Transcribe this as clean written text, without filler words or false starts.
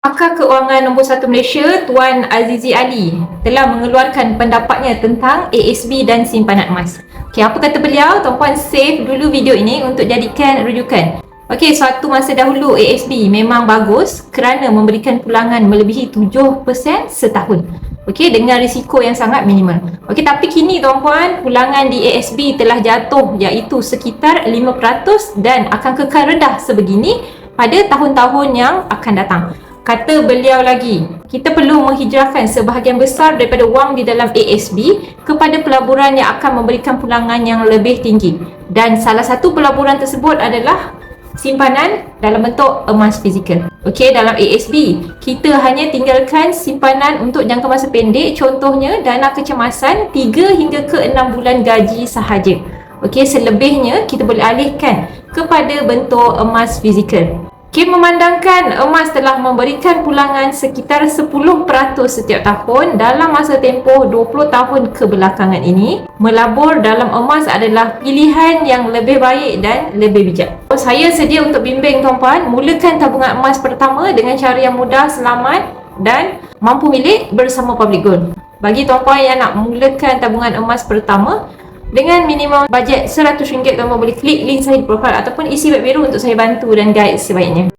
Pakar Keuangan nombor 1 Malaysia, Tuan Azizi Ali telah mengeluarkan pendapatnya tentang ASB dan simpanan emas. Okey, apa kata beliau? Tuan-puan save dulu video ini untuk jadikan rujukan. Okey, suatu masa dahulu ASB memang bagus kerana memberikan pulangan melebihi 7% setahun. Okey, dengan risiko yang sangat minimal. Okey, tapi kini tuan-puan, pulangan di ASB telah jatuh iaitu sekitar 5% dan akan kekal rendah sebegini pada tahun-tahun yang akan datang. Kata beliau lagi, kita perlu menghijrahkan sebahagian besar daripada wang di dalam ASB kepada pelaburan yang akan memberikan pulangan yang lebih tinggi. Dan salah satu pelaburan tersebut adalah simpanan dalam bentuk emas fizikal. Okey, dalam ASB, kita hanya tinggalkan simpanan untuk jangka masa pendek, contohnya dana kecemasan 3 hingga ke 6 bulan gaji sahaja. Okey, selebihnya kita boleh alihkan kepada bentuk emas fizikal. Okey, memandangkan emas telah memberikan pulangan sekitar 10% setiap tahun dalam masa tempoh 20 tahun kebelakangan ini, melabur dalam emas adalah pilihan yang lebih baik dan lebih bijak. Saya sedia untuk bimbing tuan-puan, mulakan tabungan emas pertama dengan cara yang mudah, selamat dan mampu milik bersama Public Gold. Bagi tuan-puan yang nak mulakan tabungan emas pertama, dengan minimum bajet RM100, tuan-puan boleh klik link saya di profil ataupun isi web biru untuk saya bantu dan guide sebaiknya.